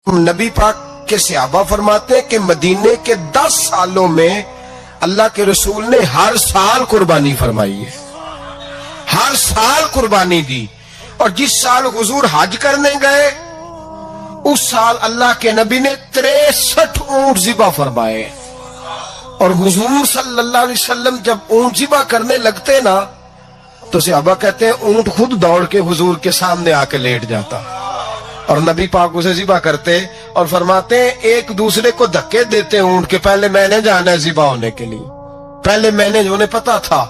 نبی پاک کے صحابہ فرماتے ہیں کہ مدینے کے 10 سالوں میں اللہ کے رسول نے ہر سال قربانی فرمائی ہے، ہر سال قربانی دی. اور جس سال حضور حج کرنے گئے اس سال اللہ کے نبی نے 63 اونٹ ذبح فرمائے. اور حضور صلی اللہ علیہ وسلم جب اونٹ ذبح کرنے لگتے نا تو صحابہ کہتے ہیں اونٹ خود دوڑ کے حضور کے سامنے آ کے لیٹ جاتا اور نبی پاک اسے ذبح کرتے اور فرماتے ہیں ایک دوسرے کو دھکے دیتے اونٹ کے، پہلے میں نے جانا ہے ذبح ہونے کے لیے، پہلے میں نے، انہیں پتا تھا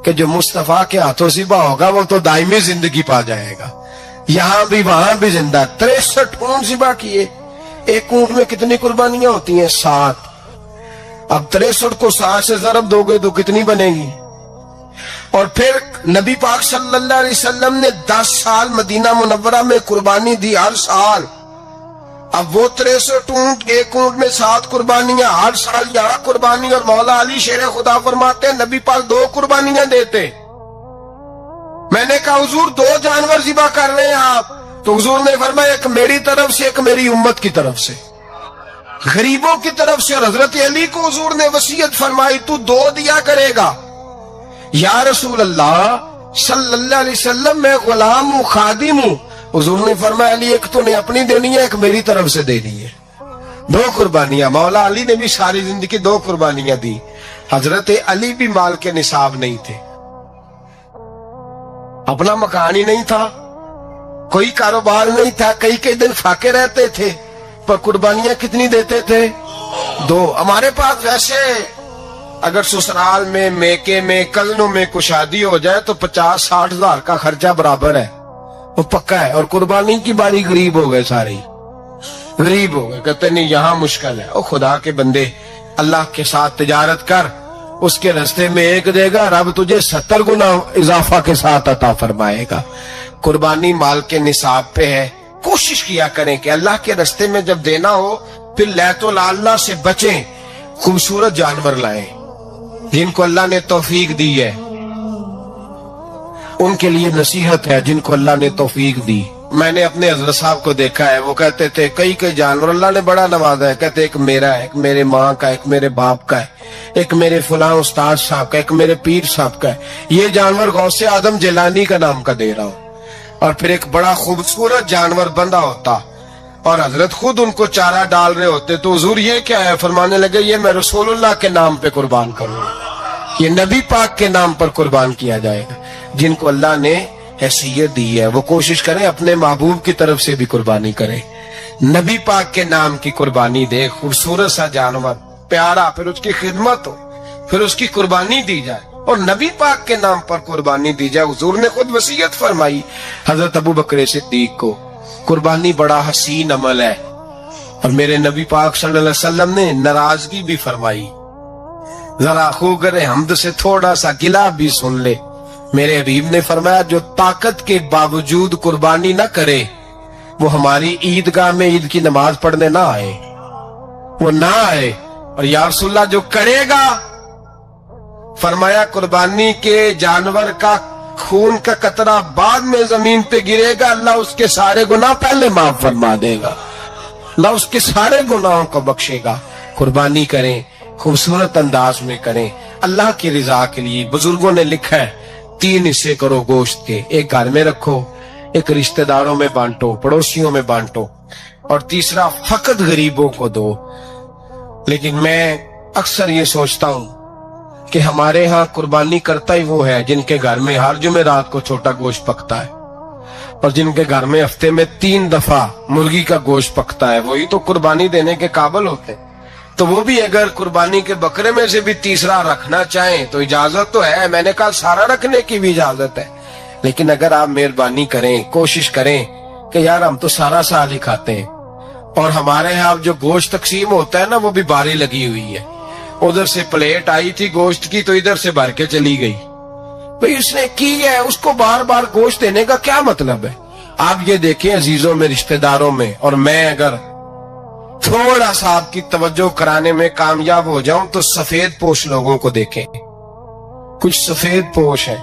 کہ جو مصطفیٰ کے ہاتھوں ذبح ہوگا وہ تو دائمی زندگی پا جائے گا، یہاں بھی وہاں بھی زندہ. 63 اونٹ ذبح کیے. ایک اونٹ میں کتنی قربانیاں ہوتی ہیں؟ 7. اب 63 کو 7 سے ضرب دو گے تو کتنی بنے گی؟ اور پھر نبی پاک صلی اللہ علیہ وسلم نے 10 سال مدینہ منورہ میں قربانی دی، ہر سال. اب وہ 63 اونٹ، ایک اونٹ میں 7 قربانیاں، ہر سال یہاں قربانی. اور مولا علی شیر خدا فرماتے ہیں نبی پاک 2 قربانیاں دیتے. میں نے کہا حضور 2 جانور ذبح کر رہے ہیں آپ؟ تو حضور نے فرمایا ایک میری طرف سے، ایک میری امت کی طرف سے، غریبوں کی طرف سے. اور حضرت علی کو حضور نے وصیت فرمائی تو 2 دیا کرے گا. یا رسول اللہ صلی اللہ علیہ وسلم میں غلام ہوں، خادم ہوں. حضور نے فرمایا علی ایک تو نے اپنی دینی ہے، ایک میری طرف سے دینی ہے. 2 قربانیاں. مولا علی نے بھی ساری زندگی 2 قربانیاں دی. حضرت علی بھی مال کے نصاب نہیں تھے، اپنا مکان ہی نہیں تھا، کوئی کاروبار نہیں تھا، کئی دن فاقے رہتے تھے، پر قربانیاں کتنی دیتے تھے؟ 2. ہمارے پاس ویسے اگر سسرال میں، میکے میں، کزنوں میں کوئی شادی ہو جائے تو 50-60 ہزار کا خرچہ برابر ہے، وہ پکا ہے. اور قربانی کی باری غریب ہو گئے، سارے غریب ہو گئے، کہتے نہیں یہاں مشکل ہے. او خدا کے بندے، اللہ کے ساتھ تجارت کر، اس کے رستے میں 1 دے گا، رب تجھے 70 گنا اضافہ کے ساتھ عطا فرمائے گا. قربانی مال کے نصاب پہ ہے. کوشش کیا کریں کہ اللہ کے رستے میں جب دینا ہو پھر لیت العلہ سے بچیں، خوبصورت جانور لائیں جن کو اللہ نے توفیق دی ہے. ان کے لیے نصیحت ہے جن کو اللہ نے توفیق دی. میں نے اپنے حضرت صاحب کو دیکھا ہے، وہ کہتے تھے کئی جانور اللہ نے بڑا نوازا ہے، کہتے ایک میرا ہے، ایک میرے ماں کا، ایک میرے باپ کا ہے، ایک میرے فلاں استاد صاحب کا، ایک میرے پیر صاحب کا ہے. یہ جانور غوث اعظم جیلانی کا نام کا دے رہا ہوں. اور پھر ایک بڑا خوبصورت جانور بندہ ہوتا اور حضرت خود ان کو چارہ ڈال رہے ہوتے تو حضور یہ کیا ہے؟ فرمانے لگے یہ میں رسول اللہ کے نام پہ قربان کروں، یہ نبی پاک کے نام پر قربان کیا جائے گا. جن کو اللہ نے حیثیت دی ہے وہ کوشش کریں اپنے محبوب کی طرف سے بھی قربانی کریں، نبی پاک کے نام کی قربانی دے. خوبصورت سا جانور پیارا، پھر اس کی خدمت ہو، پھر اس کی قربانی دی جائے اور نبی پاک کے نام پر قربانی دی جائے. حضور نے خود وصیت فرمائی حضرت ابو بکر صدیق کو، قربانی بڑا حسین عمل ہے. اور میرے نبی پاک صلی اللہ علیہ وسلم نے ناراضگی بھی فرمائی، ذرا خوگر حمد سے تھوڑا سا گلا بھی سن لے. میرے حبیب نے فرمایا جو طاقت کے باوجود قربانی نہ کرے وہ ہماری عیدگاہ میں عید کی نماز پڑھنے نہ آئے، وہ نہ آئے. اور یا رسول اللہ جو کرے گا، فرمایا قربانی کے جانور کا خون کا قطرہ بعد میں زمین پہ گرے گا، اللہ اس کے سارے گناہ پہلے معاف فرما دے گا، اللہ اس کے سارے گناہوں کو بخشے گا. قربانی کریں، خوبصورت انداز میں کریں، اللہ کی رضا کے لیے. بزرگوں نے لکھا ہے 3 حصے کرو گوشت کے، ایک گھر میں رکھو، ایک رشتہ داروں میں بانٹو، پڑوسیوں میں بانٹو، اور تیسرا فقط غریبوں کو دو. لیکن میں اکثر یہ سوچتا ہوں کہ ہمارے ہاں قربانی کرتا ہی وہ ہے جن کے گھر میں ہر جمعرات کو چھوٹا گوشت پکتا ہے، اور جن کے گھر میں ہفتے میں 3 دفعہ مرغی کا گوشت پکتا ہے، وہی تو قربانی دینے کے قابل ہوتے ہیں. تو وہ بھی اگر قربانی کے بکرے میں سے بھی تیسرا رکھنا چاہیں تو اجازت تو ہے. میں نے کہا سارا رکھنے کی بھی اجازت ہے، لیکن اگر آپ مہربانی کریں، کوشش کریں کہ یار ہم تو سارا سال ہی کھاتے ہیں، اور ہمارے یہاں جو گوشت تقسیم ہوتا ہے نا وہ بھی باری لگی ہوئی ہے. ادھر سے پلیٹ آئی تھی گوشت کی تو ادھر سے بھر کے چلی گئی. بھئی اس نے کی ہے، اس کو بار بار گوشت دینے کا کیا مطلب ہے؟ آپ یہ دیکھیں عزیزوں میں، رشتہ داروں میں، اور میں اگر تھوڑا سا آپ کی توجہ کرانے میں کامیاب ہو جاؤں تو سفید پوش لوگوں کو دیکھیں. کچھ سفید پوش ہیں،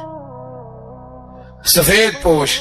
سفید پوش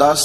10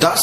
10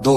2,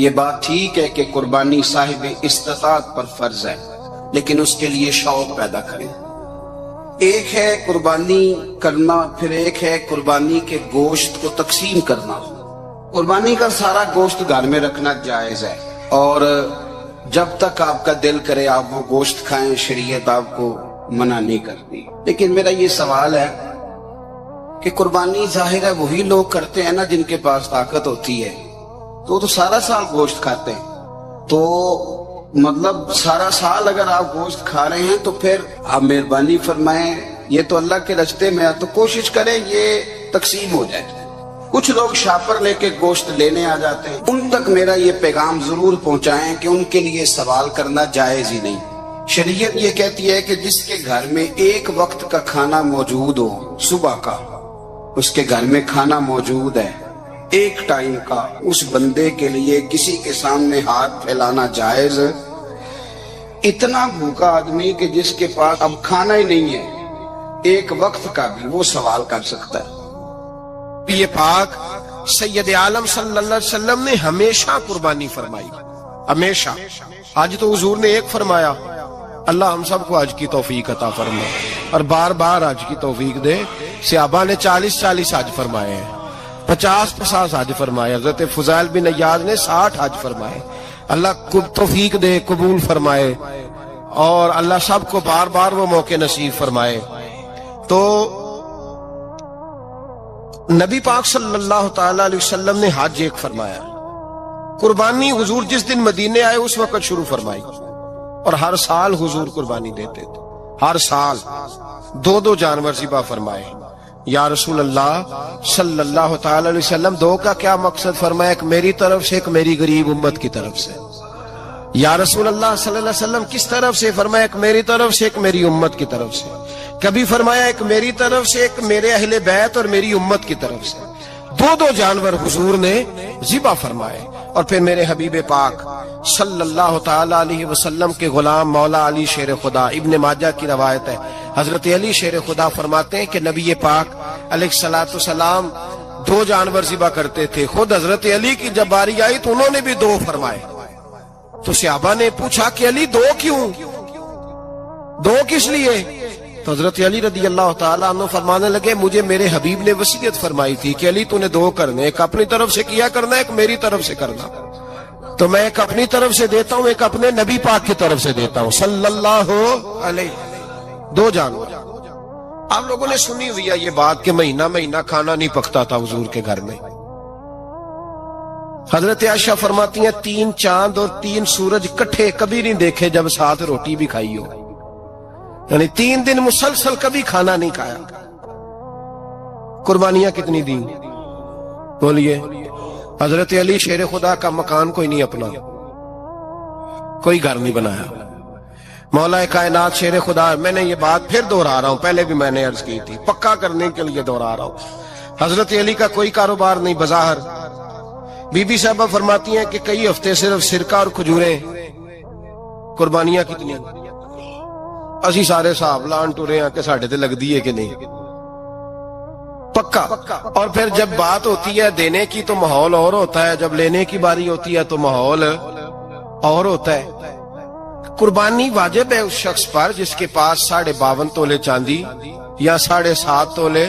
یہ بات ٹھیک ہے کہ قربانی صاحب استطاعت پر فرض ہے، لیکن اس کے لیے شوق پیدا کریں۔ ایک ہے قربانی کرنا، پھر ایک ہے قربانی کے گوشت کو تقسیم کرنا۔ قربانی کا سارا گوشت گھر میں رکھنا جائز ہے، اور جب تک آپ کا دل کرے آپ وہ گوشت کھائیں، شریعت آپ کو منع نہیں کرتی۔ لیکن میرا یہ سوال ہے کہ قربانی ظاہر ہے وہی لوگ کرتے ہیں نا جن کے پاس طاقت ہوتی ہے، تو سارا سال گوشت کھاتے ہیں، تو مطلب سارا سال اگر آپ گوشت کھا رہے ہیں تو پھر آپ مہربانی فرمائیں، یہ تو اللہ کے رستے میں ہے تو کوشش کریں یہ تقسیم ہو جائے۔ کچھ لوگ شاپر لے کے گوشت لینے آ جاتے ہیں، ان تک میرا یہ پیغام ضرور پہنچائیں کہ ان کے لیے سوال کرنا جائز ہی نہیں۔ شریعت یہ کہتی ہے کہ جس کے گھر میں ایک وقت کا کھانا موجود ہو، صبح کا اس کے گھر میں کھانا موجود ہے ایک ٹائم کا، اس بندے کے لیے کسی کے سامنے ہاتھ پھیلانا جائز۔ اتنا بھوکا آدمی کہ جس کے پاس اب کھانا ہی نہیں ہے، ایک وقت کا بھی وہ سوال کر سکتا ہے۔ یہ پاک سید عالم صلی اللہ علیہ وسلم نے ہمیشہ قربانی فرمائی، ہمیشہ۔ آج تو حضور نے ایک فرمایا، اللہ ہم سب کو حج کی توفیق عطا فرمائے اور بار بار حج کی توفیق دے۔ صحابہ نے 40 حج فرمائے ہیں، 50 حج فرمائے، حضرت فضیل بن عیاض نے 60 حج فرمائے۔ اللہ توفیق دے، قبول فرمائے، اور اللہ سب کو بار بار وہ موقع نصیب فرمائے۔ تو نبی پاک صلی اللہ تعالی علیہ وسلم نے حج ایک فرمایا، قربانی حضور جس دن مدینے آئے اس وقت شروع فرمائی، اور ہر سال حضور قربانی دیتے تھے، ہر سال 2 جانور ذبح فرمائے۔ یا رسول اللہ صلی اللہ تعالی علیہ وسلم 2 کا کیا مقصد فرمایا؟ ایک میری طرف سے، ایک میری غریب امت کی طرف سے۔ یا رسول اللہ صلی اللہ علیہ وسلم کس طرف سے فرمایا؟ ایک میری طرف سے، ایک میری امت کی طرف سے۔ کبھی فرمایا ایک میری طرف سے، ایک میرے اہل بیت اور میری امت کی طرف سے۔ 2 جانور حضور نے ذبح فرمائے، اور پھر میرے حبیب پاک صلی اللہ تعالی علیہ وسلم کے غلام مولا علی شیر خدا، ابن ماجہ کی روایت ہے، حضرت علی شیر خدا فرماتے ہیں کہ نبی پاک علیہ الصلوۃ والسلام 2 جانور ذبح کرتے تھے۔ خود حضرت علی کی جب باری آئی تو انہوں نے بھی 2 فرمائے۔ تو صحابہ نے پوچھا کہ علی 2 کیوں؟ 2 کس لیے؟ تو حضرت علی رضی اللہ تعالیٰ عنہ فرمانے لگے، مجھے میرے حبیب نے وصیت فرمائی تھی کہ علی تو نے 2 کرنے، ایک اپنی طرف سے کیا کرنا، ایک میری طرف سے کرنا۔ تو میں ایک اپنی طرف سے دیتا ہوں، ایک اپنے نبی پاک کی طرف سے دیتا ہوں صلی اللہ علیہ۔ 2 جانور۔ آپ لوگوں نے سنی ہوئی ہے یہ بات کہ مہینہ کھانا نہیں پکتا تھا حضور کے گھر میں۔ حضرت عائشہ فرماتی ہیں 3 چاند اور 3 سورج کٹھے کبھی نہیں دیکھے جب ساتھ روٹی بھی کھائی ہو، یعنی 3 دن مسلسل کبھی کھانا نہیں کھایا۔ قربانیاں کتنی دیں؟ بولیے۔ حضرت علی شیر خدا کا مکان کوئی نہیں اپنا، کوئی گھر نہیں بنایا۔ مولا کائنات شیر خدا، میں نے یہ بات پھر دوہرا رہا ہوں، پہلے بھی میں نے عرض کی تھی، پکا کرنے کے لیے دوہرا رہا ہوں۔ حضرت علی کا کوئی کاروبار نہیں بظاہر۔ بی بی صاحبہ فرماتی ہیں کہ کئی ہفتے صرف سرکہ اور کھجوریں۔ قربانیاں کتنی؟ اسی سارے صاحب لان ٹورے ہیں کہ ساڑھے تے لگ دیئے کہ نہیں، پکا۔ اور پھر جب بات ہوتی ہے دینے کی تو ماحول اور ہوتا ہے، جب لینے کی باری ہوتی ہے تو ماحول اور ہوتا ہے۔ قربانی واجب ہے اس شخص پر جس کے پاس 52.5 تولے چاندی یا 7.5 تولے،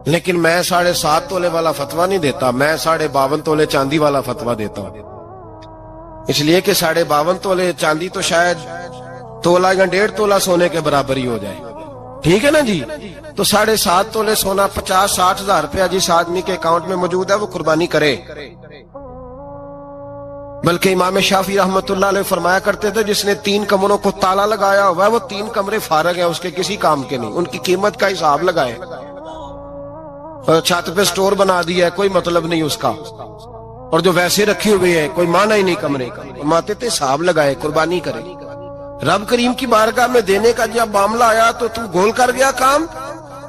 لیکن میں 7.5 تولے والا فتویٰ نہیں دیتا، میں 52.5 تولے چاندی والا فتویٰ دیتا ہوں، اس لیے کہ 52.5 تولے چاندی تو شاید تولہ یا 1.5 تولہ سونے کے برابر ہی ہو جائے، ٹھیک ہے نا جی؟ تو 7.5 تولے سونا 50-60 ہزار روپیہ جس آدمی کے اکاؤنٹ میں موجود ہے وہ قربانی کرے۔ بلکہ امام شافعی رحمت اللہ علیہ فرمایا کرتے تھے جس نے 3 کمروں کو تالا لگایا ہوا ہے وہ 3 کمرے فارغ ہیں، اس کے کسی کام کے نہیں، ان کی قیمت کا حساب لگائے۔ چھت پہ سٹور بنا دیا ہے، کوئی مطلب نہیں اس کا، اور جو ویسے رکھی ہوئے ہیں کوئی معنی ہی نہیں کمرے کا، فرماتے تھے حساب لگائے، قربانی کرے۔ رب کریم کی بارگاہ میں دینے کا جب معاملہ آیا تو تو گول کر گیا کام۔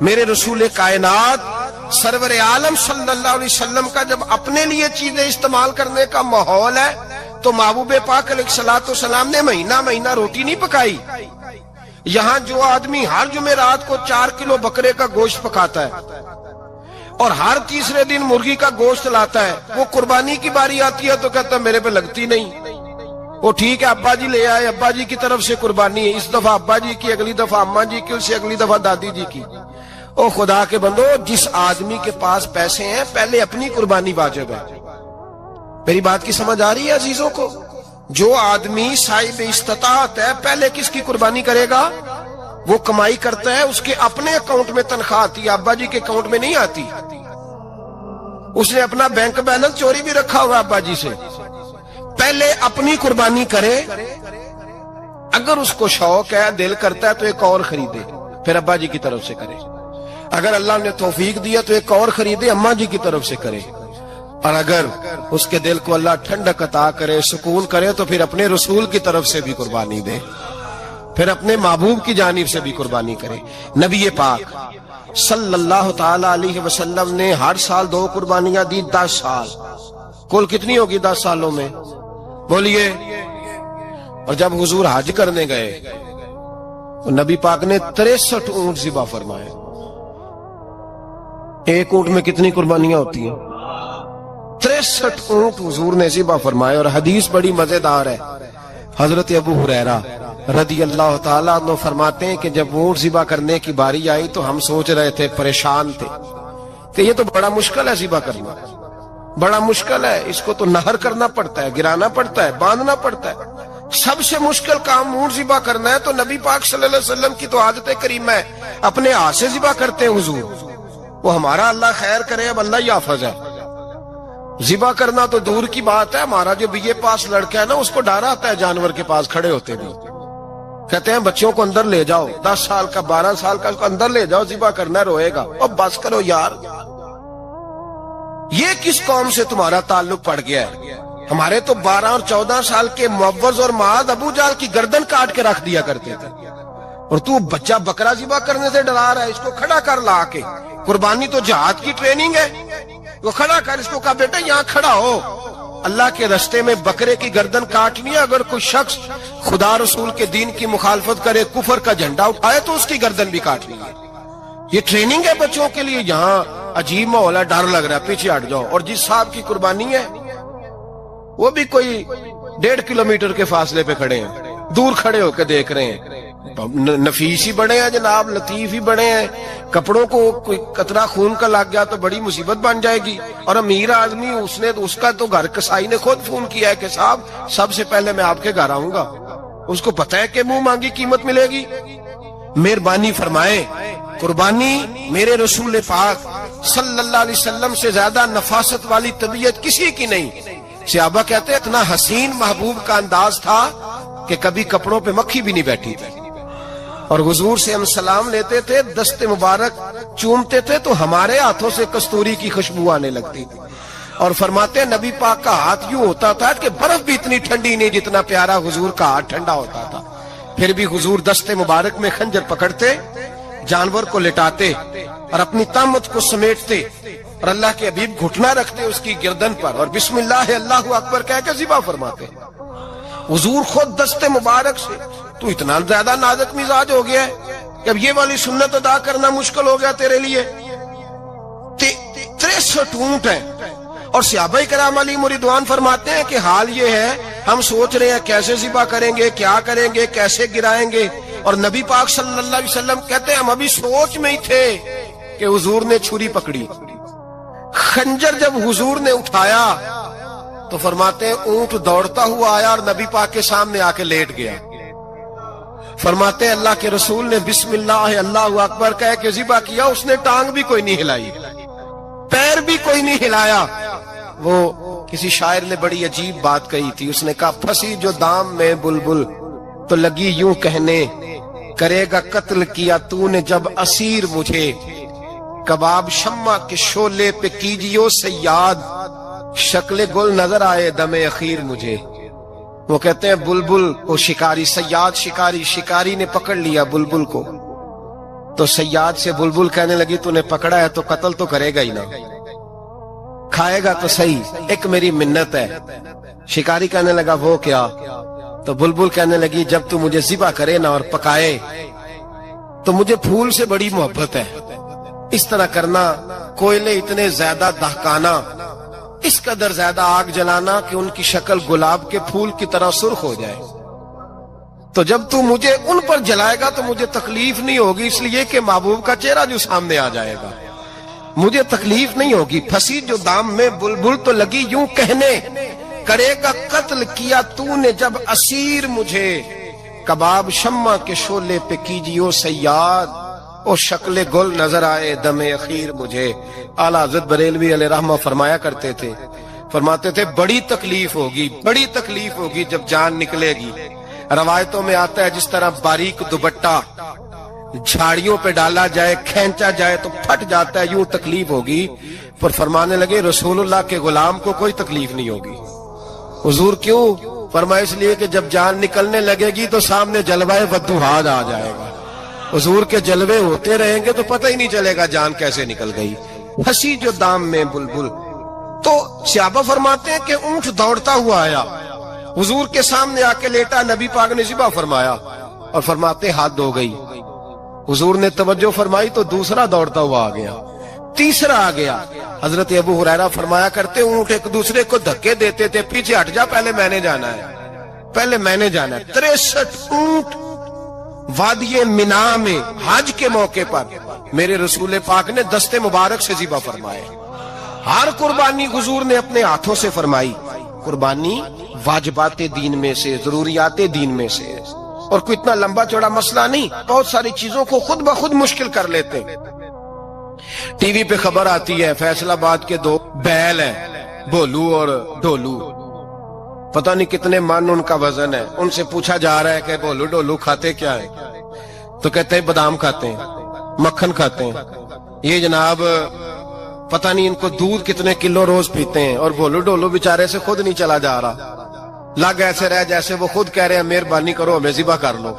میرے رسول کائنات سرور عالم صلی اللہ علیہ وسلم کا جب اپنے لیے چیزیں استعمال کرنے کا ماحول ہے تو محبوب پاک علیہ الصلوۃ والسلام نے مہینہ روٹی نہیں پکائی۔ یہاں جو آدمی ہر جمعرات کو 4 کلو بکرے کا گوشت پکاتا ہے، اور ہر تیسرے دن مرغی کا گوشت لاتا ہے. وہ قربانی کی باری آتی ہے تو کہتا ہے میرے پہ لگتی نہیں. وہ ٹھیک ہے ابا جی لے آئے, ابا جی کی طرف سے قربانی ہے, اس دفعہ ابا جی کی, اگلی دفعہ اماں جی کی, اس سے اگلی دفعہ دادی جی کی. او خدا کے بندو, جس آدمی کے پاس پیسے ہیں پہلے اپنی قربانی واجب ہے. میری بات کی سمجھ آ رہی ہے عزیزوں کو؟ جو آدمی صاحب استطاعت ہے پہلے کس کی قربانی کرے گا؟ وہ کمائی کرتا ہے, اس کے اپنے اکاؤنٹ میں تنخواہ آتی ہے, ابا جی کے اکاؤنٹ میں نہیں آتی. اس نے اپنا بینک بیلنس چوری بھی رکھا ہوا ابا جی سے. پہلے اپنی قربانی کرے, اگر اس کو شوق ہے, دل کرتا ہے تو ایک اور خریدے, پھر ابا جی کی طرف سے کرے. اگر اللہ نے توفیق دیا تو ایک اور خریدے, اماں جی کی طرف سے کرے. اور اگر اس کے دل کو اللہ ٹھنڈک عطا کرے, سکون کرے, تو پھر اپنے رسول کی طرف سے بھی قربانی دے, پھر اپنے محبوب کی جانب سے بھی قربانی کرے. نبی پاک صلی اللہ تعالی علیہ وسلم نے ہر سال 2 قربانیاں دی, 10 سال. کل کتنی ہوگی 10 سالوں میں؟ بولیے. اور جب حضور حج کرنے گئے تو نبی پاک نے 63 اونٹ ذبح فرمائے. ایک اونٹ میں کتنی قربانیاں ہوتی ہیں؟ 63 اونٹ حضور نے ذبح فرمائے. اور حدیث بڑی مزیدار ہے. حضرت ابو ہریرہ رضی اللہ تعالیٰ عنہ فرماتے ہیں کہ جب اونٹ ذبح کرنے کی باری آئی تو ہم سوچ رہے تھے, پریشان تھے کہ یہ تو بڑا مشکل ہے ذبح کرنا, بڑا مشکل ہے. اس کو تو نہر کرنا پڑتا ہے, گرانا پڑتا ہے, باندھنا پڑتا ہے. سب سے مشکل کام اونٹ ذبح کرنا ہے. تو نبی پاک صلی اللہ علیہ وسلم کی تو عادت کریمہ ہے, اپنے ہاتھ سے ذبح کرتے ہیں حضور. وہ ہمارا اللہ خیر کرے, اب اللہ ہی حافظ ہے. ذبح کرنا تو دور کی بات ہے. ہمارا جو بی اے پاس لڑکا ہے نا, اس کو ڈر آتا ہے جانور کے پاس کھڑے ہوتے بھی. کہتے ہیں بچوں کو اندر لے جاؤ, 10 سال کا 12 سال کا, اس کو اندر لے جاؤ, ذبح کرنا, روئے گا. اب بس کرو یار, یہ کس قوم سے تمہارا تعلق پڑ گیا ہے؟ ہمارے تو 12 اور 14 سال کے معوذ اور معاذ ابو جہل کی گردن کاٹ کے رکھ دیا کرتے تھے. اور تو بچہ بکرا ذبح کرنے سے ڈرا رہا ہے. اس کو کھڑا کر لا کے. قربانی تو جہاد کی ٹریننگ ہے. وہ کھڑا کر, اس کو کہا بیٹا یہاں کھڑا ہو, اللہ کے رستے میں بکرے کی گردن کاٹنی ہے. اگر کوئی شخص خدا رسول کے دین کی مخالفت کرے, کفر کا جھنڈا اٹھائے, تو اس کی گردن بھی کاٹنی ہے. یہ ٹریننگ ہے بچوں کے لیے. یہاں عجیب ماحول ہے, ڈر لگ رہا ہے, پیچھے ہٹ جاؤ. اور جس صاحب کی قربانی ہے وہ بھی کوئی 1.5 کلومیٹر کے فاصلے پہ کھڑے ہیں, دور کھڑے ہو کے دیکھ رہے ہیں. نفیس ہی بڑے ہیں جناب, لطیف ہی بڑے ہیں. کپڑوں کو کوئی قطرہ خون کا لگ گیا تو بڑی مصیبت بن جائے گی. اور امیر آدمی, اس کا تو گھر کسائی نے خود فون کیا ہے کہ صاحب سب سے پہلے میں آپ کے گھر آؤں گا. اس کو پتہ ہے کہ منہ مانگی قیمت ملے گی. مہربانی فرمائے, قربانی میرے رسول پاک صلی اللہ علیہ وسلم سے زیادہ نفاست والی طبیعت کسی کی نہیں. صحابہ کہتے ہیں اتنا حسین محبوب کا انداز تھا کہ کبھی کپڑوں پہ مکھی بھی نہیں بیٹھی تھی. اور حضور سے ہم سلام لیتے تھے, دست مبارک چومتے تھے تو ہمارے ہاتھوں سے کستوری کی خوشبو آنے لگتی تھی. اور فرماتے ہیں نبی پاک کا ہاتھ یوں ہوتا تھا کہ برف بھی اتنی ٹھنڈی نہیں جتنا پیارا حضور کا ہاتھ ٹھنڈا ہوتا تھا. پھر بھی حضور دست مبارک میں خنجر پکڑتے, جانور کو لٹاتے اور اپنی طامت کو سمیٹتے, اور اللہ کے حبیب گھٹنا رکھتے اس کی گردن پر, اور بسم اللہ اللہ اکبر کہہ کے ذبح فرماتے. حضور خود دست مبارک سے. تو اتنا زیادہ نازک مزاج ہو گیا ہے کہ اب یہ والی سنت ادا کرنا مشکل ہو گیا تیرے لیے. 63 اونٹ ہیں. اور صحابہ کرام علیہم رضوان فرماتے ہیں کہ حال یہ ہے, ہم سوچ رہے ہیں کیسے ذبح کریں گے, کیا کریں گے, کیسے گرائیں گے. اور نبی پاک صلی اللہ علیہ وسلم کہتے ہیں ہم ابھی سوچ میں ہی تھے کہ حضور نے چھری پکڑی. خنجر جب حضور نے اٹھایا تو فرماتے ہیں اونٹ دوڑتا ہوا آیا اور نبی پاک کے سامنے آ کے لیٹ گیا. فرماتے ہیں اللہ کے رسول نے بسم اللہ اللہ اکبر کہہ کے ذبح کیا. اس نے ٹانگ بھی کوئی نہیں ہلائی, پیر بھی کوئی نہیں ہلایا. وہ کسی شاعر نے بڑی عجیب بات کہی تھی. اس نے کہا پھنسی جو دام میں بلبل تو لگی یوں کہنے, کرے گا قتل کیا تو نے جب اسیر مجھے, کباب شمع کے شولے پہ کیجیو سیاد, شکل گل نظر آئے دم اخیر مجھے. وہ کہتے ہیں بلبل کو شکاری, سیاد شکاری, شکاری نے پکڑ لیا بلبل کو, تو سیاد سے بلبل کہنے لگی تو نے پکڑا ہے تو قتل تو کرے گا ہی نا, کھائے گا تو صحیح, ایک میری منت ہے. شکاری کہنے لگا وہ کیا, تو بلبل کہنے لگی جب تو مجھے ذبح کرے نا اور پکائے تو مجھے پھول سے بڑی محبت ہے, اس طرح کرنا، کوئلے اتنے زیادہ دہکانا، اس قدر زیادہ آگ جلانا کہ ان کی شکل گلاب کے پھول کی طرح سرخ ہو جائے. تو جب تو مجھے ان پر جلائے گا تو مجھے تکلیف نہیں ہوگی، اس لیے کہ محبوب کا چہرہ جو سامنے آ جائے گا مجھے تکلیف نہیں ہوگی. پھنسی جو دام میں بلبل تو لگی یوں کہنے، کرے گا قتل کیا تو نے جب اسیر مجھے، کباب شمع کے شعلے پہ کیجیو صیاد، اور شکل گل نظر آئے دم اخیر مجھے. اعلیٰ حضرت بریلوی علیہ رحمہ فرمایا کرتے تھے، فرماتے تھے بڑی تکلیف ہوگی، بڑی تکلیف ہوگی جب جان نکلے گی. روایتوں میں آتا ہے جس طرح باریک دوپٹہ جھاڑیوں پہ ڈالا جائے، کھینچا جائے تو پھٹ جاتا ہے، یوں تکلیف ہوگی. پر فرمانے لگے رسول اللہ کے غلام کو کوئی تکلیف نہیں ہوگی. حضور کیوں؟ فرمایا اس لیے کہ جب جان نکلنے لگے گی تو سامنے جلوہ ودوحات آ جائے گا. حضور کے جلوے ہوتے رہیں گے تو پتہ ہی نہیں چلے گا جان کیسے نکل گئی. پھنسی جو دام میں بلبل. تو صحابہ فرماتے ہیں کہ اونٹ دوڑتا ہوا آیا، حضور کے سامنے آ کے لیٹا، نبی پاک نے ذبح فرمایا اور فرماتے ہاتھ دھو گئی. حضور نے توجہ فرمائی تو دوسرا دوڑتا ہوا آ گیا، تیسرا آ گیا. حضرت ابو ہریرہ فرمایا کرتے اونٹ ایک دوسرے کو دھکے دیتے تھے، پیچھے ہٹ جا، پہلے میں نے جانا ہے، پہلے میں نے جانا ہے. 63 اونٹ وادی مینا میں حج کے موقع پر میرے رسول پاک نے دست مبارک سے ذبح فرمائے. ہر قربانی حضور نے اپنے ہاتھوں سے فرمائی. قربانی واجبات دین میں سے، ضروریات دین میں سے، اور کوئی اتنا لمبا چوڑا مسئلہ نہیں. بہت ساری چیزوں کو خود بخود مشکل کر لیتے. ٹی وی پہ خبر آتی ہے فیصل آباد کے 2 بیل ہیں، بولو اور ڈولو، پتہ نہیں کتنے من ان کا وزن ہے. ان سے پوچھا جا رہا ہے کہ بولو ڈولو کھاتے کیا ہے؟ تو کہتے ہیں بادام کھاتے ہیں، مکھن کھاتے ہیں. یہ جناب پتہ نہیں ان کو دودھ کتنے کلو روز پیتے ہیں، اور بولو ڈولو بیچارے سے خود نہیں چلا جا رہا. لگ ایسے رہ جیسے وہ خود کہہ رہے ہیں مہربانی کرو ہمیں ذبح کر لو،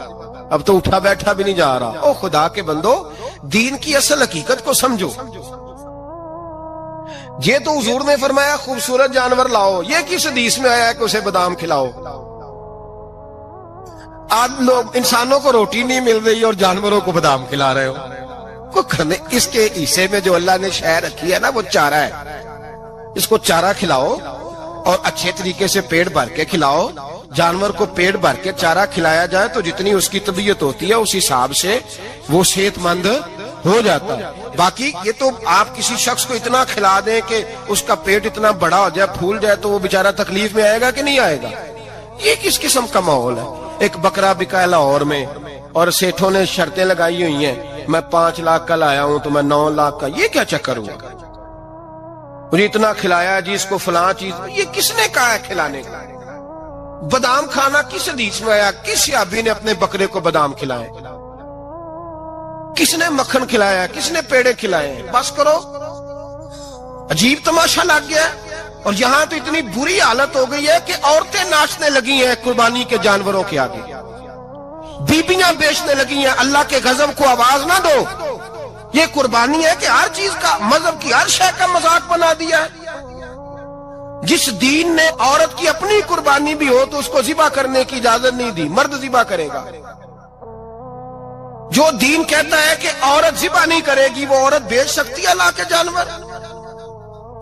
اب تو اٹھا بیٹھا بھی نہیں جا رہا. او خدا کے بندو، دین کی اصل حقیقت کو سمجھو. یہ تو حضور نے فرمایا خوبصورت جانور لاؤ، یہ کس حدیث میں آیا ہے کہ اسے بادام کھلاؤ؟ آج لوگ انسانوں کو روٹی نہیں مل رہی اور جانوروں کو بادام کھلا رہے ہو. اس کے حصے میں جو اللہ نے شے رکھی ہے نا وہ چارہ ہے، اس کو چارہ کھلاؤ اور اچھے طریقے سے پیٹ بھر کے کھلاؤ. جانور کو پیٹ بھر کے چارہ کھلایا جائے تو جتنی اس کی طبیعت ہوتی ہے اس حساب سے وہ صحت مند ہو جاتا ہے. باقی یہ تو آپ کسی شخص کو اتنا کھلا دیں کہ اس کا پیٹ اتنا بڑا ہو جائے، پھول جائے، تو وہ بیچارہ تکلیف میں آئے گا کہ نہیں آئے گا؟ یہ کس قسم کا ماحول ہے؟ ایک بکرا بکا لاہور میں اور سیٹھوں نے شرطیں لگائی ہوئی ہیں، میں 5 لاکھ کا لایا ہوں تو میں 9 لاکھ کا. یہ کیا چکر ہوا؟ مجھے اتنا کھلایا جی اس کو فلاں چیز. یہ کس نے کہا ہے کھلانے کا؟ بادام کھانا کس حدیث میں آیا؟ کس صحابی نے اپنے بکرے کو بادام کھلائے؟ کس نے مکھن کھلایا؟ کس نے پیڑے کھلائے؟ بس کرو، عجیب تماشا لگ گیا. اور یہاں تو اتنی بری حالت ہو گئی ہے کہ عورتیں ناچنے لگی ہیں قربانی کے جانوروں کے آگے، بیبیاں بیچنے لگی ہیں. اللہ کے غضب کو آواز نہ دو. یہ قربانی ہے کہ ہر چیز کا، مذہب کی ہر شے کا مذاق بنا دیا ہے. جس دین نے عورت کی اپنی قربانی بھی ہو تو اس کو ذبح کرنے کی اجازت نہیں دی، مرد ذبح کرے گا. جو دین کہتا ہے کہ عورت ذبح نہیں کرے گی، وہ عورت بیچ سکتی ہے اللہ کے جانور؟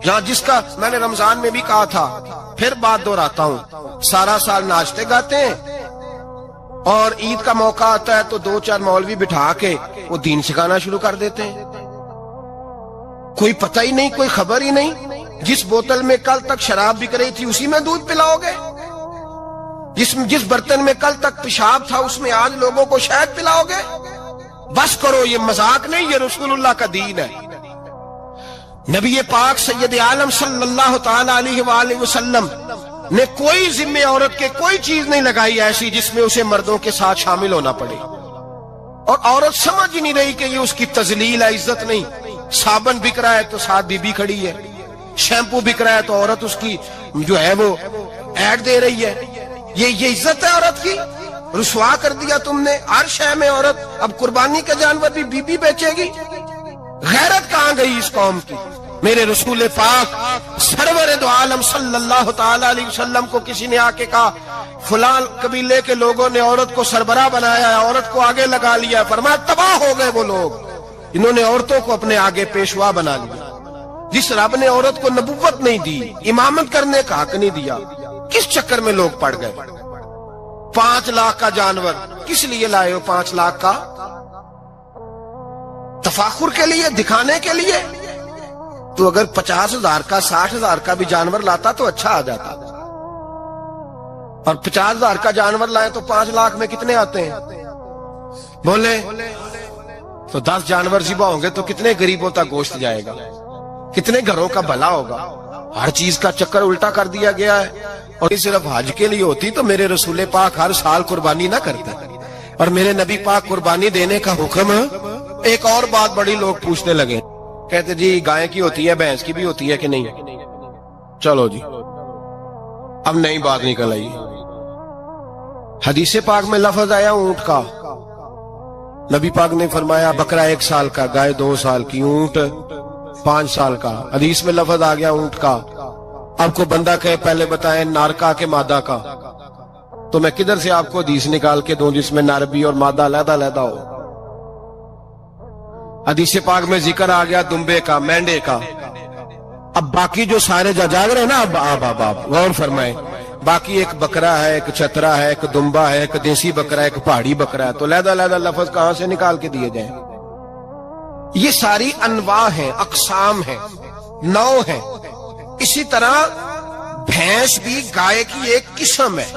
یہاں جس کا میں نے رمضان میں بھی کہا تھا، پھر بات دہراتا ہوں، سارا سال ناچتے گاتے ہیں اور عید کا موقع آتا ہے تو 2-4 مولوی بٹھا کے وہ دین سکھانا شروع کر دیتے ہیں. کوئی پتہ ہی نہیں، کوئی خبر ہی نہیں. جس بوتل میں کل تک شراب بک رہی تھی اسی میں دودھ پلاؤ گے؟ جس برتن میں کل تک پیشاب تھا اس میں آج لوگوں کو شہد پلاؤ گے؟ بس کرو، یہ مذاق نہیں، یہ رسول اللہ کا دین ہے. نبی پاک سید عالم صلی اللہ تعالی علیہ وآلہ وسلم نے کوئی ذمہ عورت کے کوئی چیز نہیں لگائی ایسی جس میں اسے مردوں کے ساتھ شامل ہونا پڑے. اور عورت سمجھ ہی نہیں رہی کہ یہ اس کی تذلیل ہے، عزت نہیں. صابن بک رہا ہے تو ساتھ بی بی کھڑی ہے، شیمپو بک رہا ہے تو عورت اس کی جو ہے وہ ایڈ دے رہی ہے. یہ عزت ہے عورت کی؟ رسوا کر دیا تم نے ہر شے میں عورت. اب قربانی کے جانور بھی بی بی بیچے گی؟ غیرت کہاں گئی اس قوم کی؟ میرے رسول پاک سرور دو عالم صلی اللہ تعالی علیہ وسلم کو کسی نے آ کے کہا فلاں قبیلے کے لوگوں نے عورت کو سربراہ بنایا ہے، عورت کو آگے لگا لیا. فرمایا تباہ ہو گئے وہ لوگ. انہوں نے عورتوں کو اپنے آگے پیشوا بنا لیا. جس رب نے عورت کو نبوت نہیں دی، امامت کرنے کا حق نہیں دیا، کس چکر میں لوگ پڑ گئے؟ 5 لاکھ کا جانور کس لیے لائے ہو؟ 5 لاکھ کا تفاخر کے لیے، دکھانے کے لیے؟ تو اگر 50,000 کا 60,000 کا بھی جانور لاتا تو اچھا آ جاتا. اور 50,000 کا جانور لائے تو 5 لاکھ میں کتنے آتے ہیں؟ بولے تو 10 جانور ذبح ہوں گے تو کتنے غریبوں تک گوشت جائے گا؟ کتنے گھروں کا بھلا ہوگا؟ ہر چیز کا چکر الٹا کر دیا گیا ہے. اور یہ صرف حج کے لیے ہوتی تو میرے رسول پاک ہر سال قربانی نہ کرتے، اور میرے نبی پاک قربانی دینے کا حکم. ایک اور بات بڑی لوگ پوچھنے لگے، کہتے جی گائے کی ہوتی ہے، بھینس کی بھی ہوتی ہے کہ نہیں؟ چلو جی اب نئی بات نکل آئی. حدیث پاک میں لفظ آیا اونٹ کا، نبی پاک نے فرمایا بکرا 1 سال کا، گائے 2 سال کی، اونٹ 5 سال کا. حدیث میں لفظ آ گیا اونٹ کا. آپ کو بندہ کہے پہلے بتائیں نر کا کہ مادہ کا، تو میں کدھر سے آپ کو حدیث نکال کے دوں جس میں نر بھی اور مادہ علیحدہ علیحدہ ہو؟ حدیث پاک میں ذکر آ گیا دمبے کا، مینڈے کا. اب باقی جو سارے جاگ رہے ہیں نا، اب غور فرمائیں، باقی ایک بکرا ہے، ایک چترا ہے، ایک دمبا ہے، ایک دیسی بکرا ہے، ایک پہاڑی بکرا ہے، تو علیحدہ علیحدہ لفظ کہاں سے نکال کے دیے جائیں؟ یہ ساری انواع ہیں، اقسام ہیں، نوع ہیں. اسی طرح بھینس بھی گائے کی ایک قسم ہے.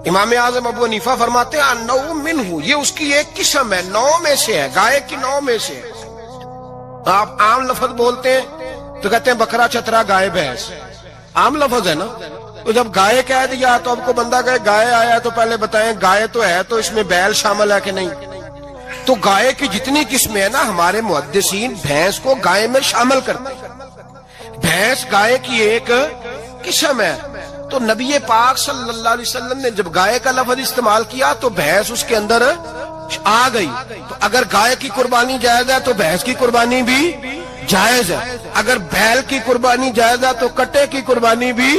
امام اعظم ابو حنیفہ فرماتے ہیں النوع منہ، یہ اس کی ایک قسم ہے، نوع میں سے ہے، گائے کی نوع میں سے. آپ عام لفظ بولتے ہیں تو کہتے ہیں بکرا چترا گائے بھینس، عام لفظ ہے نا. تو جب گائے کہہ دیا تو آپ کو بندہ کہے گائے آیا تو پہلے بتائیں گائے تو ہے تو اس میں بیل شامل ہے کہ نہیں؟ تو گائے کی جتنی قسمیں ہیں نا، ہمارے محدثین بھینس کو گائے میں شامل کرتے ہیں. بھینس گائے کی ایک قسم ہے. تو نبی پاک صلی اللہ علیہ وسلم نے جب گائے کا لفظ استعمال کیا تو بھینس اس کے اندر آ گئی. تو اگر گائے کی قربانی جائز ہے تو بھینس کی قربانی بھی جائز ہے. اگر بیل کی قربانی جائز ہے تو کٹے کی قربانی بھی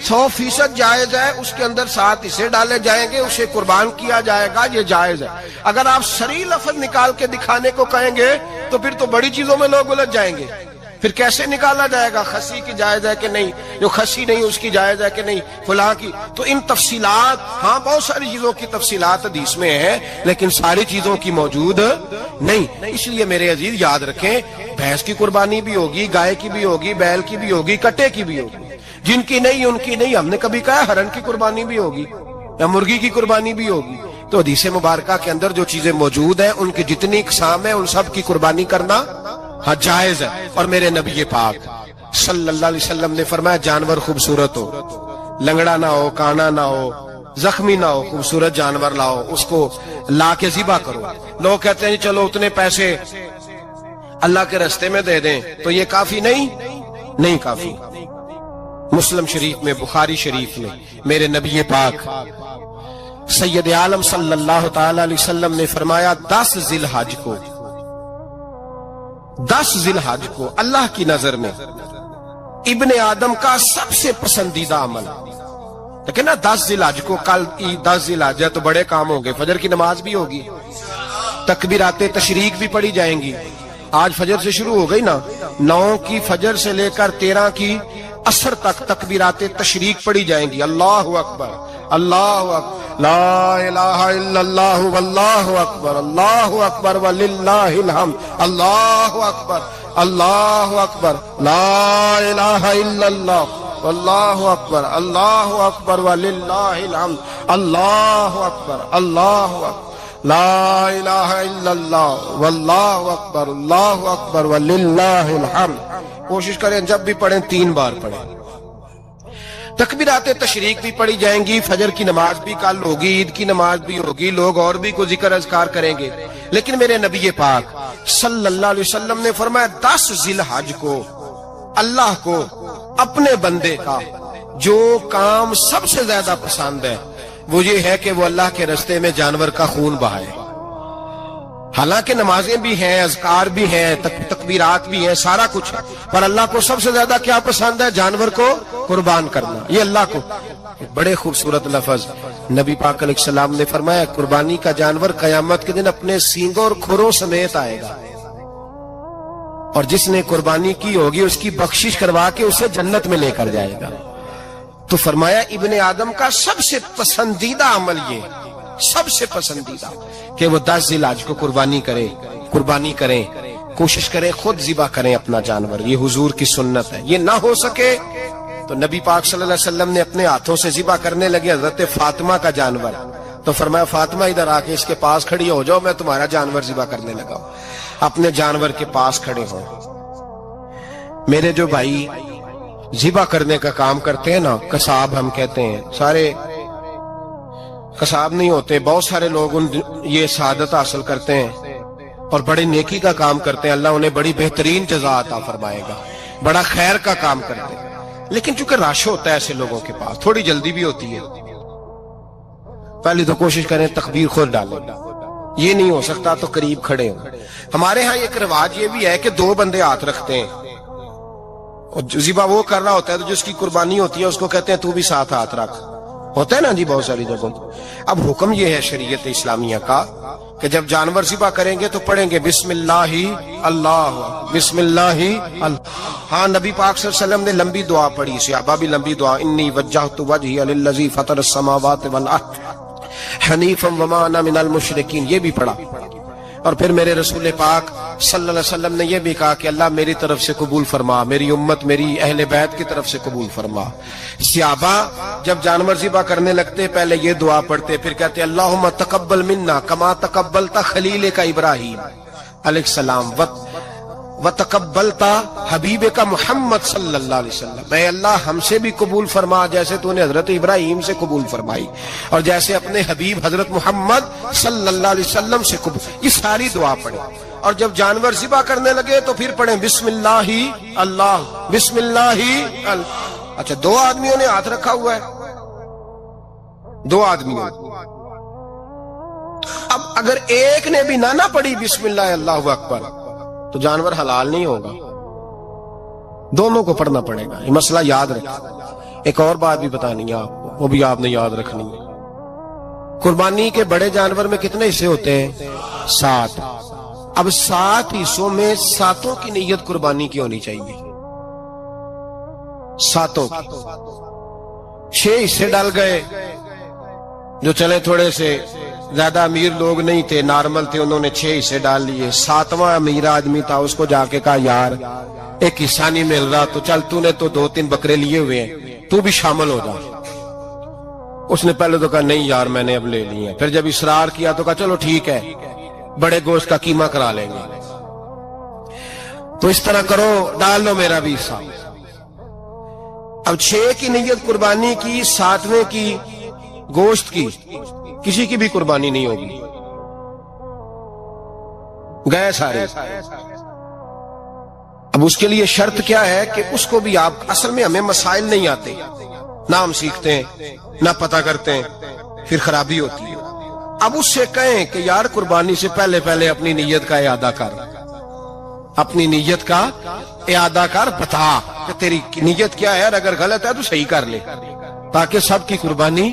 100% جائز ہے. اس کے اندر 7 حصے ڈالے جائیں گے، اسے قربان کیا جائے گا، یہ جائز ہے. اگر آپ صریح لفظ نکال کے دکھانے کو کہیں گے تو پھر تو بڑی چیزوں میں لوگ الجھ جائیں گے. پھر کیسے نکالا جائے گا خسی کی جائز ہے کہ نہیں، جو خسی نہیں اس کی جائز ہے کہ نہیں، فلاں کی. تو ان تفصیلات، ہاں بہت ساری چیزوں کی تفصیلات حدیث میں ہیں لیکن ساری چیزوں کی موجود نہیں. اس لیے میرے عزیز یاد رکھیں، بھینس کی قربانی بھی ہوگی، گائے کی بھی ہوگی، بیل کی بھی ہوگی، کٹے کی بھی ہوگی. جن کی نہیں ان کی نہیں. ہم نے کبھی کہا ہرن کی قربانی بھی ہوگی یا مرغی کی قربانی بھی ہوگی. تو حدیث مبارکہ کے اندر جو چیزیں موجود ہیں ان کی جتنی اقسام ہیں ان سب کی قربانی کرنا ہاں جائز ہے. اور میرے نبی پاک صلی اللہ علیہ وسلم نے فرمایا جانور خوبصورت ہو، لنگڑا نہ ہو، کانا نہ ہو، زخمی نہ ہو، خوبصورت جانور لاؤ، اس کو لا کے ذبح کرو. لوگ کہتے ہیں چلو اتنے پیسے اللہ کے راستے میں دے دیں، تو یہ کافی نہیں کافی. مسلم شریف میں، بخاری شریف میں میرے نبی پاک سید عالم صلی اللہ تعالی علیہ وسلم نے فرمایا 10 ذی الحج کو اللہ کی نظر میں ابن آدم کا سب سے پسندیدہ عمل. لیکن نا 10 ذی الحج کو، کل 10 ذی الحج ہے تو بڑے کام ہوں گے. فجر کی نماز بھی ہوگی، تکبیرات تشریق بھی پڑھی جائیں گی. آج فجر سے شروع ہو گئی نا، 9 کی فجر سے لے کر 13 کی عصر تک تکبیرات تشریق پڑھی جائیں گی. اللہ اکبر، اللہ اکبر، لا الہ الا اللہ، واللہ اکبر، اللہ اکبر وللہ الحمد، اللہ اکبر، اللہ اکبر، لا الہ الا اللہ، واللہ اکبر، اللہ اکبر وللہ الحمد، اللہ اکبر، اللہ اکبر، لا الہ الا اللہ، واللہ اکبر، اللہ اکبر وللہ الحمد. کوشش کریں جب بھی پڑھیں 3 بار پڑھیں. تکبیرات تشریق بھی پڑھی جائیں گی. فجر کی نماز بھی کل ہوگی، عید کی نماز بھی ہوگی، لوگ اور بھی کو ذکر اذکار کریں گے. لیکن میرے نبی پاک صلی اللہ علیہ وسلم نے فرمایا 10 ذی الحج کو اللہ کو اپنے بندے کا جو کام سب سے زیادہ پسند ہے وہ یہ ہے کہ وہ اللہ کے راستے میں جانور کا خون بہائے. حالانکہ نمازیں بھی ہیں، اذکار بھی ہیں، تکبیرات بھی ہیں، سارا کچھ ہے، پر اللہ کو سب سے زیادہ کیا پسند ہے؟ جانور کو قربان کرنا. یہ اللہ کو بڑے خوبصورت لفظ نبی پاک علیہ السلام نے فرمایا، قربانی کا جانور قیامت کے دن اپنے سینگوں اور کھروں سمیت آئے گا، اور جس نے قربانی کی ہوگی اس کی بخشش کروا کے اسے جنت میں لے کر جائے گا. تو فرمایا ابن آدم کا سب سے پسندیدہ عمل یہ، سب سے پسندیدہ، کہ وہ 10 ذی الحجہ کو قربانی کریں، کوشش کریں خود ذبح کریں اپنا جانور. یہ حضور کی سنت ہے. یہ نہ ہو سکے تو نبی پاک صلی اللہ علیہ وسلم نے اپنے ہاتھوں سے ذبح کرنے لگے حضرت فاطمہ کا جانور. تو فرمایا فاطمہ ادھر آ کے اس کے پاس کھڑی ہو جاؤ، میں تمہارا جانور ذبح کرنے لگا ہوں. اپنے جانور کے پاس کھڑے ہوں. میرے جو بھائی ذبح کرنے کا کام کرتے ہیں نا، قصاب ہم کہتے ہیں، سارے قصاب نہیں ہوتے، بہت سارے لوگ یہ سعادت حاصل کرتے ہیں اور بڑے نیکی کا کام کرتے ہیں. اللہ انہیں بڑی بہترین جزا عطا فرمائے گا، بڑا خیر کا کام کرتے ہیں. لیکن چونکہ رش ہوتا ہے ایسے لوگوں کے پاس، تھوڑی جلدی بھی ہوتی ہے، پہلے تو کوشش کریں تکبیر خود ڈالیں. یہ نہیں ہو سکتا تو قریب کھڑے ہوں. ہمارے ہاں ایک رواج یہ بھی ہے کہ 2 بندے ہاتھ رکھتے ہیں، اور ذبح وہ کر رہا ہوتا ہے تو جس کی قربانی ہوتی ہے اس کو کہتے ہیں تو بھی ساتھ ہاتھ رکھ. ہوتا ہے نا جی بہت ساری جگہوں. اب حکم یہ ہے شریعت اسلامیہ کا کہ جب جانور ذبح کریں گے تو پڑھیں گے بسم اللہ اللہ، بسم اللہ اللہ. ہاں نبی پاک صلی اللہ علیہ وسلم نے لمبی دعا پڑھی، صحابہ بھی لمبی دعا، انی وجہت وجہی للذی فطر السماوات والارض حنیفا وما انا من المشرکین، یہ بھی پڑھا. اور پھر میرے رسول پاک صلی اللہ علیہ وسلم نے یہ بھی کہا کہ اللہ میری طرف سے قبول فرما، میری امت، میری اہل بیت کی طرف سے قبول فرما. صحابہ جب جانور ذبح کرنے لگتے پہلے یہ دعا پڑھتے، پھر کہتے اللہم تقبل منا کما تقبلتا خلیل کا ابراہیم علیہ السلام وتقبلتا حبیب کا محمد صلی اللہ علیہ وسلم. اے اللہ ہم سے بھی قبول فرما جیسے تو نے حضرت ابراہیم سے قبول فرمائی، اور جیسے اپنے حبیب حضرت محمد صلی اللہ علیہ وسلم سے قبول. یہ ساری دعا پڑھیں. اور جب جانور ذبح کرنے لگے تو پھر پڑھیں بسم اللہ اللہ، بسم اللہ اللہ. اچھا 2 آدمیوں نے ہاتھ رکھا ہوا ہے، 2 آدمیوں. اب اگر ایک نے بھی نہ پڑھی بسم اللہ اللہ اکبر تو جانور حلال نہیں ہوگا، دونوں کو پڑھنا پڑے گا. یہ مسئلہ یاد رکھیں. ایک اور بات بھی بتانی ہے آپ کو، وہ بھی آپ نے یاد رکھنی ہے. قربانی کے بڑے جانور میں کتنے حصے ہوتے ہیں؟ 7. اب 7 حصوں میں 7 کی نیت قربانی کی ہونی چاہیے. 7 کی 6 حصے ڈال گئے، جو چلے تھوڑے سے زیادہ امیر لوگ نہیں تھے، نارمل تھے، انہوں نے 6 حصے ڈال لیے. 7واں امیر آدمی تھا، اس کو جا کے کہا یار ایک حصہ نہیں مل رہا، تو چل تو نے تو 2-3 بکرے لیے ہوئے ہیں، تو بھی شامل ہو جا. اس نے پہلے تو کہا نہیں یار میں نے اب لے لی ہیں. پھر جب اصرار کیا تو کہا چلو ٹھیک ہے بڑے گوشت کا قیمہ کرا لیں گے. تو اس طرح کرو، ڈال لو میرا بھی حصہ. اب 6 کی نیت قربانی کی، 7ویں کی گوشت کی، کسی کی بھی قربانی نہیں ہوگی، گئے سارے. اب اس کے لیے شرط کیا ہے کہ اس کو بھی آپ، اصل میں ہمیں مسائل نہیں آتے، نہ ہم سیکھتے ہیں نہ پتہ کرتے ہیں، پھر خرابی ہوتی ہے. اب اس سے کہیں کہ یار قربانی سے پہلے اپنی نیت کا اعادہ کر، اپنی نیت کا اعادہ کر، بتا کہ تیری نیت کیا ہے، اگر غلط ہے تو صحیح کر لے، تاکہ سب کی قربانی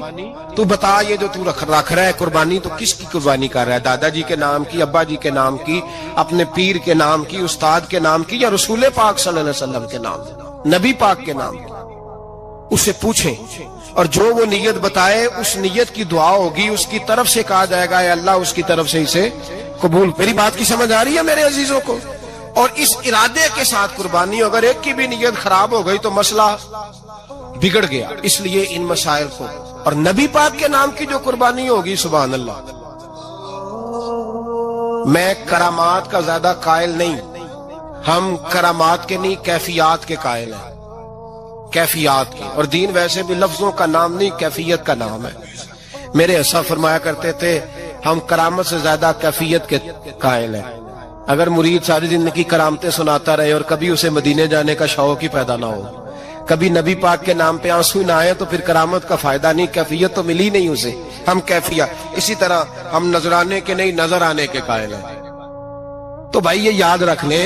تو بتا. یہ جو تو رکھ رہا ہے قربانی، تو کس کی قربانی کر رہا ہے؟ دادا جی کے نام کی، ابا جی کے نام کی، اپنے پیر کے نام کی، استاد کے نام کی، یا رسول پاک صلی اللہ علیہ وسلم کے نام کی، نبی پاک کے نام کی؟ اسے پوچھیں، اور جو وہ نیت بتائے اس نیت کی دعا ہوگی، اس کی طرف سے کہا جائے گا اے اللہ اس کی طرف سے اسے قبول. میری بات کی سمجھ آ رہی ہے میرے عزیزوں کو؟ اور اس ارادے کے ساتھ قربانی، اگر ایک کی بھی نیت خراب ہو گئی تو مسئلہ بگڑ گیا. اس لیے ان مسائل کو، اور نبی پاک کے نام کی جو قربانی ہوگی، سبحان اللہ. میں کرامات کا زیادہ قائل نہیں، ہم کرامات کے نہیں کیفیات کے قائل ہیں، کیفیات کے. اور دین ویسے بھی لفظوں کا نام نہیں، کیفیت کا نام ہے. میرے ایسا فرمایا کرتے تھے ہم کرامت سے زیادہ کیفیت کے قائل ہیں. اگر مرید ساری زندگی کرامتیں سناتا رہے اور کبھی اسے مدینے جانے کا شوق ہی پیدا نہ ہو، کبھی نبی پاک کے نام پہ آنسو نہ آئے، تو پھر کرامت کا فائدہ نہیں، کیفیت تو ملی نہیں اسے. ہم کیفیت. اسی طرح ہم نظرانے کے نہیں، نظر آنے کے قائل ہیں. تو بھائی یہ یاد رکھ لیں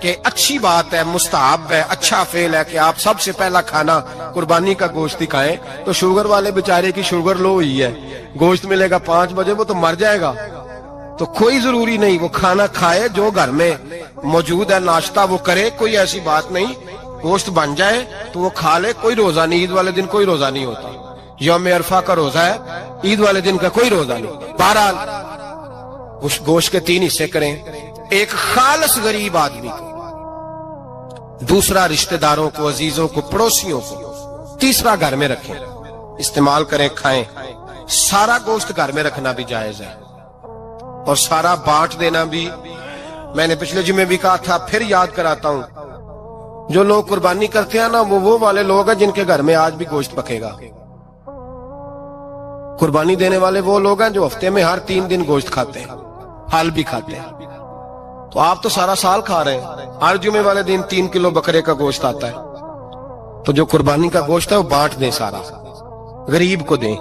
کہ اچھی بات ہے، مستحب ہے، اچھا فعل ہے کہ آپ سب سے پہلا کھانا قربانی کا گوشت ہی کھائیں، تو شوگر والے بیچارے کی شوگر لو ہوئی ہے، گوشت ملے گا 5 بجے، وہ تو مر جائے گا. تو کوئی ضروری نہیں، وہ کھانا کھائے جو گھر میں موجود ہے، ناشتہ وہ کرے، کوئی ایسی بات نہیں. گوشت بن جائے تو وہ کھا لے، کوئی روزہ نہیں. عید والے دن کوئی روزہ نہیں ہوتا، یوم عرفہ کا روزہ ہے، عید والے دن کا کوئی روزہ نہیں. بہرحال اس گوشت کے 3 حصے کریں، ایک خالص غریب آدمی کو، دوسرا رشتہ داروں کو، عزیزوں کو، پڑوسیوں کو، تیسرا گھر میں رکھیں، استعمال کریں، کھائیں. سارا گوشت گھر میں رکھنا بھی جائز ہے اور سارا بانٹ دینا بھی. میں نے پچھلے جمعے بھی کہا تھا، پھر یاد کراتا ہوں، جو لوگ قربانی کرتے ہیں نا، وہ والے لوگ ہیں جن کے گھر میں آج بھی گوشت پکے گا. قربانی دینے والے وہ لوگ ہیں جو ہفتے میں ہر 3 دن گوشت کھاتے ہیں، حال بھی کھاتے ہیں. تو آپ تو سارا سال کھا رہے ہیں، ہر جمعے والے دن 3 کلو بکرے کا گوشت آتا ہے. تو جو قربانی کا گوشت ہے وہ بانٹ دیں، سارا غریب کو دیں.